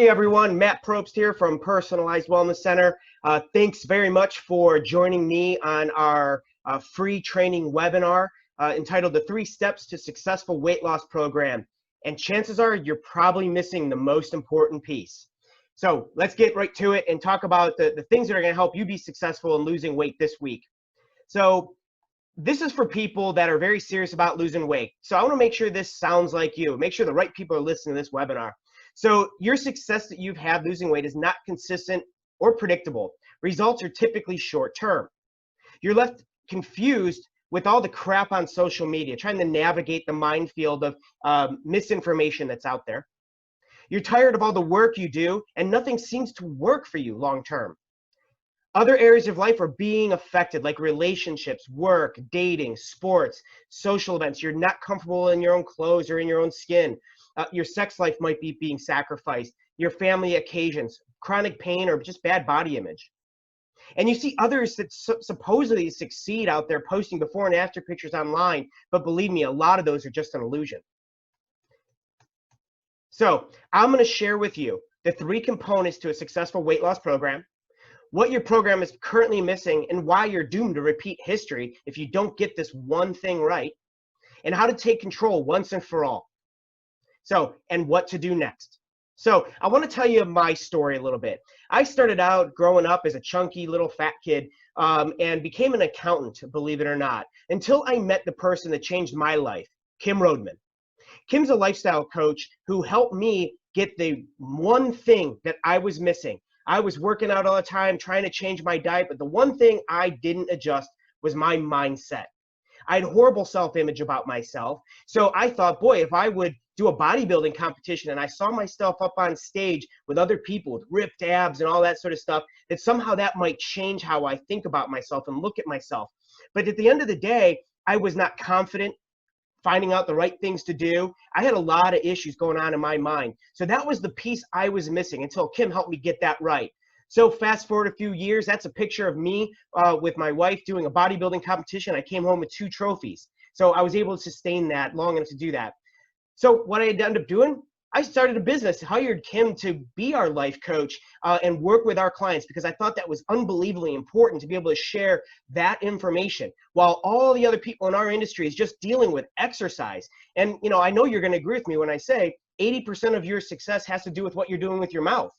Hey everyone, Matt Probst here from Personalized Wellness Center. Thanks very much for joining me on our free training webinar entitled The 3 Steps to Successful Weight Loss Program. And chances are you're probably missing the most important piece. So let's get right to it and talk about the things that are going to help you be successful in losing weight this week. So this is for people that are very serious about losing weight. So I want to make sure this sounds like you. Make sure the right people are listening to this webinar. So your success that you've had losing weight is not consistent or predictable. Results are typically short term. You're left confused with all the crap on social media, trying to navigate the minefield of misinformation that's out there. You're tired of all the work you do and nothing seems to work for you long term. Other areas of life are being affected, like relationships, work, dating, sports, social events. You're not comfortable in your own clothes or in your own skin. Your sex life might be being sacrificed. Your family occasions, chronic pain, or just bad body image. And you see others that supposedly succeed out there posting before and after pictures online, but believe me, a lot of those are just an illusion. So I'm going to share with you the 3 components to a successful weight loss program, what your program is currently missing, and why you're doomed to repeat history if you don't get this one thing right, and how to take control once and for all. So, and what to do next. So I want to tell you my story a little bit. I started out growing up as a chunky little fat kid and became an accountant, believe it or not, until I met the person that changed my life, Kim Rodman. Kim's a lifestyle coach who helped me get the one thing that I was missing. I was working out all the time, trying to change my diet, but the one thing I didn't adjust was my mindset. I had horrible self-image about myself. So I thought, boy, if I would do a bodybuilding competition and I saw myself up on stage with other people with ripped abs and all that sort of stuff, that somehow that might change how I think about myself and look at myself. But at the end of the day, I was not confident finding out the right things to do. I had a lot of issues going on in my mind. So that was the piece I was missing until Kim helped me get that right. So fast forward a few years, that's a picture of me with my wife doing a bodybuilding competition. I came home with 2 trophies. So I was able to sustain that long enough to do that. So what I ended up doing, I started a business, hired Kim to be our life coach and work with our clients because I thought that was unbelievably important to be able to share that information while all the other people in our industry is just dealing with exercise. And you know, I know you're going to agree with me when I say 80% of your success has to do with what you're doing with your mouth.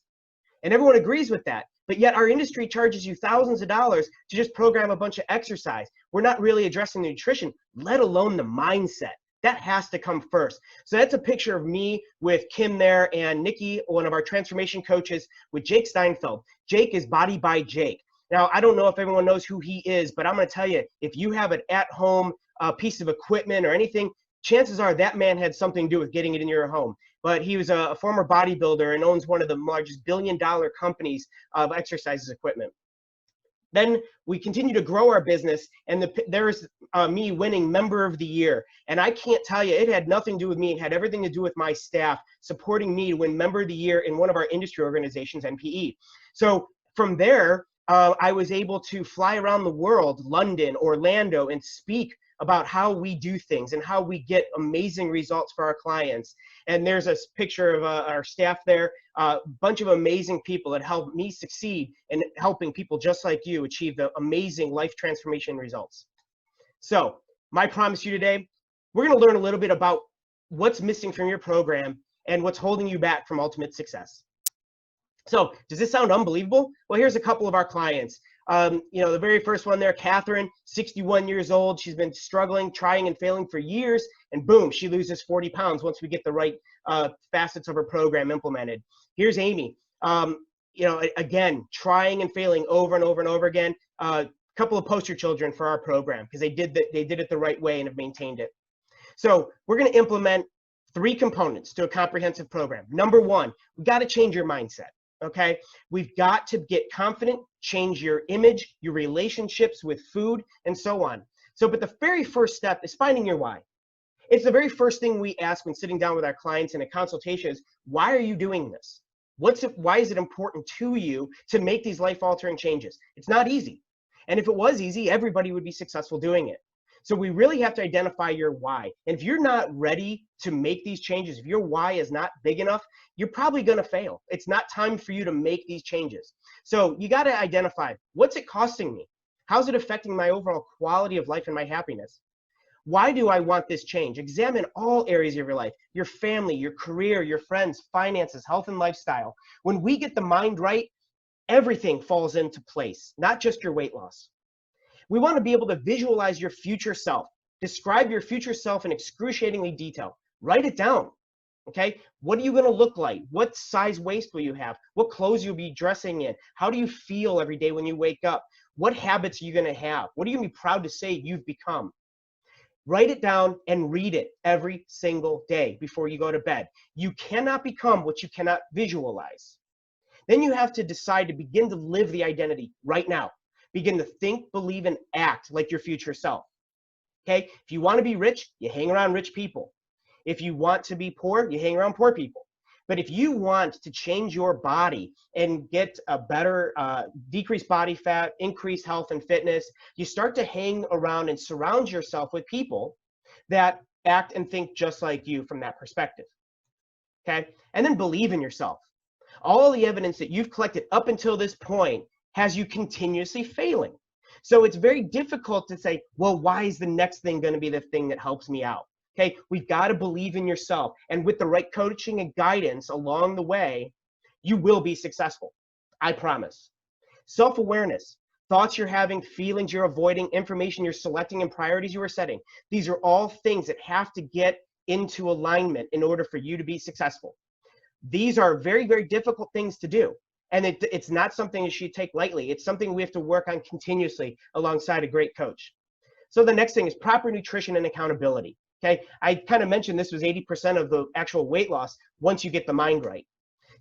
And everyone agrees with that. But yet our industry charges you thousands of dollars to just program a bunch of exercise. We're not really addressing the nutrition, let alone the mindset. That has to come first. So that's a picture of me with Kim there and Nikki, one of our transformation coaches, with Jake Steinfeld. Jake is Body by Jake. Now, I don't know if everyone knows who he is, but I'm going to tell you, if you have an at-home piece of equipment or anything, chances are that man had something to do with getting it in your home. But he was a former bodybuilder and owns one of the largest billion-dollar companies of exercises equipment. Then we continue to grow our business, and there's me winning Member of the Year. And I can't tell you, it had nothing to do with me. It had everything to do with my staff supporting me to win Member of the Year in one of our industry organizations, NPE. So from there, I was able to fly around the world, London, Orlando, and speak about how we do things and how we get amazing results for our clients. And there's a picture of our staff there, a bunch of amazing people that helped me succeed in helping people just like you achieve the amazing life transformation results. So my promise to you today, we're going to learn a little bit about what's missing from your program and what's holding you back from ultimate success. So does this sound unbelievable? Well, here's a couple of our clients. You know, the very first one there, Catherine, 61 years old. She's been struggling, trying and failing for years, and boom, she loses 40 pounds once we get the right facets of her program implemented. Here's Amy, you know, again, trying and failing over and over and over again. Couple of poster children for our program because they did it the right way and have maintained it. So we're going to implement 3 components to a comprehensive program. Number 1, we got to change your mindset. Okay, we've got to get confident, change your image, your relationships with food, and so on. So, but the very first step is finding your why. It's the very first thing we ask when sitting down with our clients in a consultation is, why are you doing this? Why is it important to you to make these life-altering changes? It's not easy. And if it was easy, everybody would be successful doing it. So we really have to identify your why. And if you're not ready to make these changes, if your why is not big enough, you're probably going to fail. It's not time for you to make these changes. So you got to identify, what's it costing me? How's it affecting my overall quality of life and my happiness? Why do I want this change? Examine all areas of your life, your family, your career, your friends, finances, health, and lifestyle. When we get the mind right, everything falls into place, not just your weight loss. We want to be able to visualize your future self. Describe your future self in excruciatingly detail. Write it down. Okay? What are you going to look like? What size waist will you have? What clothes you'll be dressing in? How do you feel every day when you wake up? What habits are you going to have? What are you going to be proud to say you've become? Write it down and read it every single day before you go to bed. You cannot become what you cannot visualize. Then you have to decide to begin to live the identity right now. Begin to think, believe, and act like your future self. Okay? If you want to be rich, you hang around rich people. If you want to be poor, you hang around poor people. But if you want to change your body and get a better, decreased body fat, increased health and fitness, you start to hang around and surround yourself with people that act and think just like you from that perspective. Okay? And then believe in yourself. All the evidence that you've collected up until this point has you continuously failing. So it's very difficult to say, well, why is the next thing going to be the thing that helps me out? Okay, we've got to believe in yourself. And with the right coaching and guidance along the way, you will be successful. I promise. Self-awareness, thoughts you're having, feelings you're avoiding, information you're selecting, and priorities you are setting. These are all things that have to get into alignment in order for you to be successful. These are very, very difficult things to do. And it's not something you should take lightly. It's something we have to work on continuously alongside a great coach. So the next thing is proper nutrition and accountability. Okay, I kind of mentioned this was 80% of the actual weight loss once you get the mind right.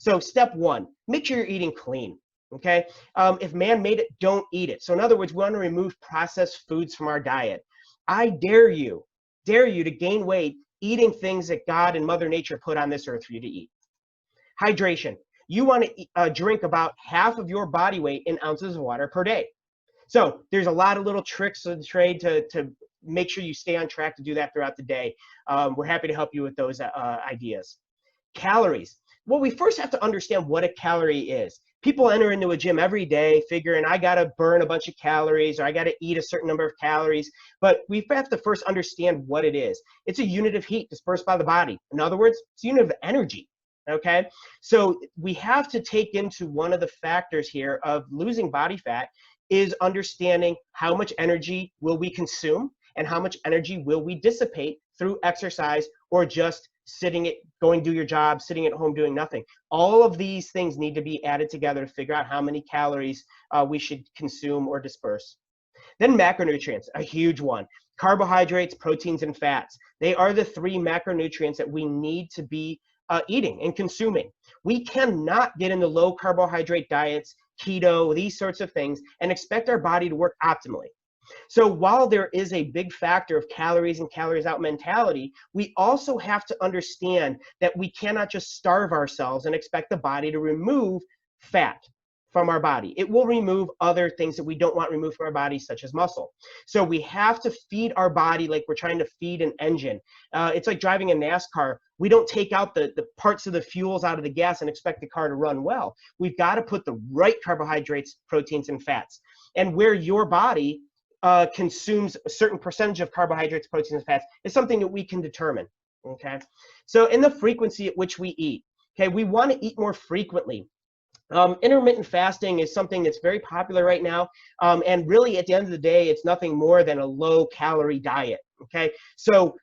So step one, make sure you're eating clean. Okay, if man made it, don't eat it. So in other words, we want to remove processed foods from our diet. I dare you to gain weight eating things that God and Mother Nature put on this earth for you to eat. Hydration. You want to drink about half of your body weight in ounces of water per day. So there's a lot of little tricks of the trade to make sure you stay on track to do that throughout the day. We're happy to help you with those ideas. Calories. Well, we first have to understand what a calorie is. People enter into a gym every day figuring I got to burn a bunch of calories or I got to eat a certain number of calories, but we have to first understand what it is. It's a unit of heat dispersed by the body. In other words, it's a unit of energy. Okay, so we have to take into one of the factors here of losing body fat is understanding how much energy will we consume and how much energy will we dissipate through exercise or just going do your job, sitting at home doing nothing. All of these things need to be added together to figure out how many calories we should consume or disperse. Then macronutrients, a huge one. Carbohydrates, proteins, and fats. They are the three macronutrients that we need to be eating and consuming. We cannot get into low carbohydrate diets, keto, these sorts of things, and expect our body to work optimally. So while there is a big factor of calories and calories out mentality, we also have to understand that we cannot just starve ourselves and expect the body to remove fat from our body. It will remove other things that we don't want removed from our body, such as muscle. So we have to feed our body like we're trying to feed an engine. It's like driving a NASCAR. We don't take out the parts of the fuels out of the gas and expect the car to run well. We've got to put the right carbohydrates, proteins, and fats. And where your body consumes a certain percentage of carbohydrates, proteins, and fats is something that we can determine. Okay. So in the frequency at which we eat, okay, we want to eat more frequently. Intermittent fasting is something that's very popular right now, and really at the end of the day, it's nothing more than a low-calorie diet. Okay, so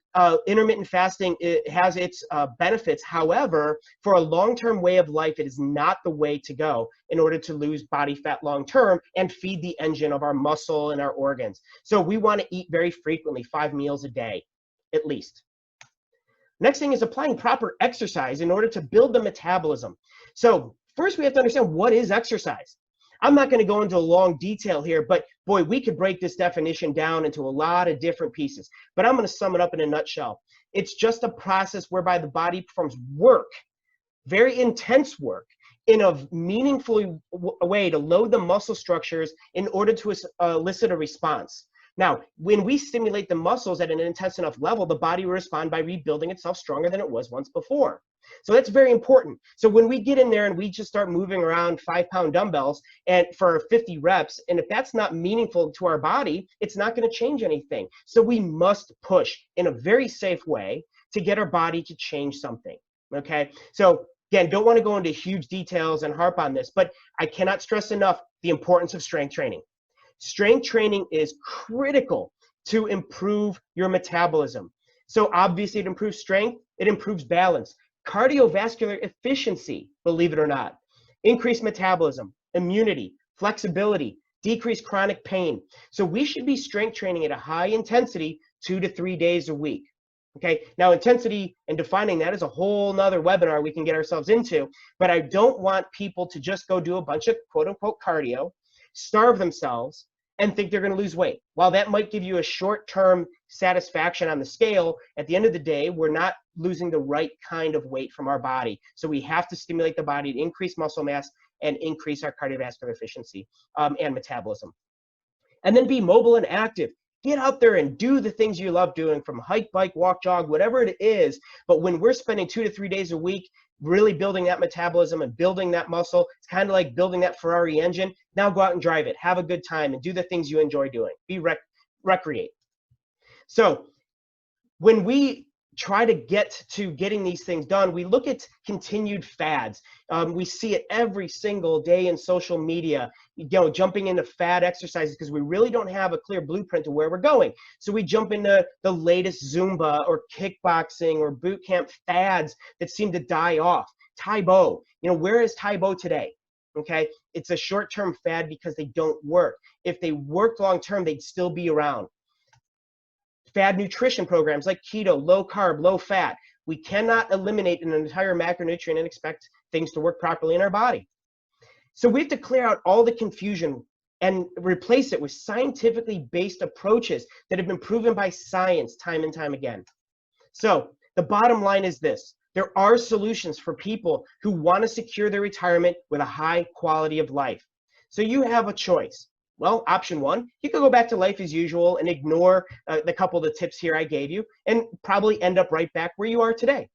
intermittent fasting, it has its benefits. However, for a long-term way of life, it is not the way to go in order to lose body fat long-term and feed the engine of our muscle and our organs. So we want to eat very frequently, 5 meals a day, at least. Next thing is applying proper exercise in order to build the metabolism. So first, we have to understand what is exercise. I'm not going to go into a long detail here, but boy, we could break this definition down into a lot of different pieces. But I'm going to sum it up in a nutshell. It's just a process whereby the body performs work, very intense work, in a meaningful way to load the muscle structures in order to elicit a response. Now, when we stimulate the muscles at an intense enough level, the body will respond by rebuilding itself stronger than it was once before. So that's very important. So when we get in there and we just start moving around 5-pound dumbbells and for 50 reps, and if that's not meaningful to our body, it's not going to change anything. So we must push in a very safe way to get our body to change something. Okay. So again, don't want to go into huge details and harp on this, but I cannot stress enough the importance of strength training. Strength training is critical to improve your metabolism. So obviously it improves strength, it improves balance, cardiovascular efficiency, believe it or not, increased metabolism, immunity, flexibility, decreased chronic pain. So we should be strength training at a high intensity 2 to 3 days a week. Okay, now intensity and defining that is a whole nother webinar we can get ourselves into, but I don't want people to just go do a bunch of quote unquote cardio, starve themselves, and think they're going to lose weight. While that might give you a short-term satisfaction on the scale, at the end of the day, we're not losing the right kind of weight from our body. So we have to stimulate the body to increase muscle mass and increase our cardiovascular efficiency and metabolism. And then be mobile and active. Get out there and do the things you love doing, from hike, bike, walk, jog, whatever it is. But when we're spending 2 to 3 days a week really building that metabolism and building that muscle, it's kind of like building that Ferrari engine. Now go out and drive it, have a good time, and do the things you enjoy doing. Recreate. So when we try to get to getting these things done, we look at continued fads. We see it every single day in social media, jumping into fad exercises because we really don't have a clear blueprint to where we're going. So we jump into the latest Zumba or kickboxing or boot camp fads that seem to die off. Tae Bo, where is Tae Bo today? Okay, it's a short-term fad because they don't work. If they worked long-term, they'd still be around. Fad nutrition programs like keto, low carb, low fat. We cannot eliminate an entire macronutrient and expect things to work properly in our body. So we have to clear out all the confusion and replace it with scientifically based approaches that have been proven by science time and time again. So the bottom line is this: there are solutions for people who want to secure their retirement with a high quality of life. So you have a choice. Well, option one, you could go back to life as usual and ignore the couple of the tips here I gave you and probably end up right back where you are today.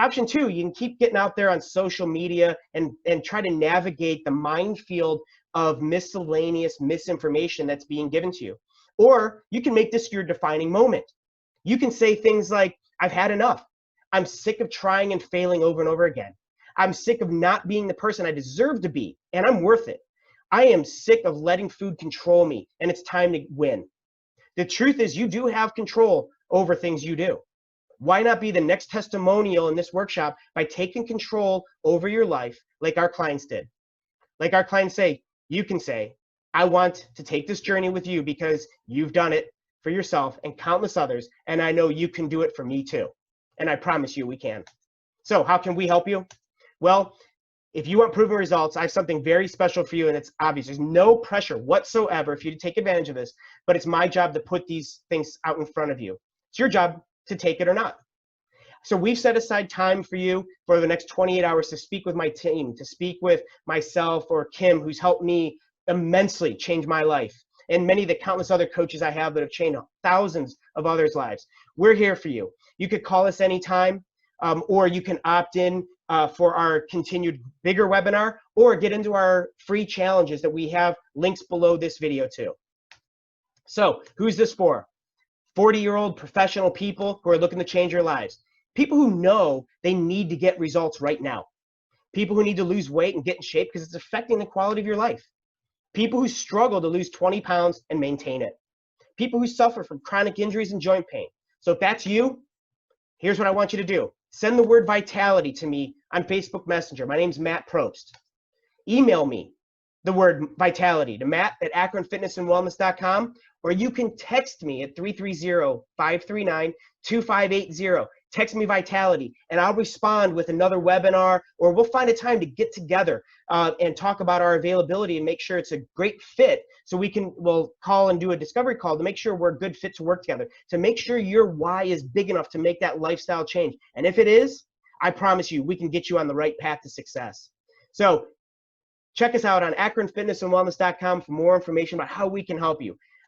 Option two, you can keep getting out there on social media and try to navigate the minefield of miscellaneous misinformation that's being given to you. Or you can make this your defining moment. You can say things like, I've had enough. I'm sick of trying and failing over and over again. I'm sick of not being the person I deserve to be, and I'm worth it. I am sick of letting food control me, and it's time to win. The truth is, you do have control over things you do. Why not be the next testimonial in this workshop by taking control over your life like our clients did? Like our clients say, you can say, I want to take this journey with you because you've done it for yourself and countless others, and I know you can do it for me too. And I promise you we can. So how can we help you? Well, if you want proven results, I have something very special for you, and it's obvious. There's no pressure whatsoever for you to take advantage of this, but it's my job to put these things out in front of you. It's your job to take it or not. So we've set aside time for you for the next 28 hours to speak with my team, to speak with myself or Kim, who's helped me immensely change my life, and many of the countless other coaches I have that have changed thousands of others' lives. We're here for you. You could call us anytime, or you can opt in for our continued bigger webinar, or get into our free challenges that we have links below this video too. So who's this for? 40-year-old professional people who are looking to change their lives. People who know they need to get results right now. People who need to lose weight and get in shape because it's affecting the quality of your life. People who struggle to lose 20 pounds and maintain it. People who suffer from chronic injuries and joint pain. So if that's you, here's what I want you to do. Send the word vitality to me on Facebook Messenger. My name's Matt Probst. Email me the word vitality to matt@akronfitnessandwellness.com, or you can text me at 330-539-2580. Text me vitality, and I'll respond with another webinar, or we'll find a time to get together and talk about our availability and make sure it's a great fit. So we'll call and do a discovery call to make sure we're a good fit to work together, to make sure your why is big enough to make that lifestyle change. And if it is, I promise you, we can get you on the right path to success. So check us out on akronfitnessandwellness.com for more information about how we can help you.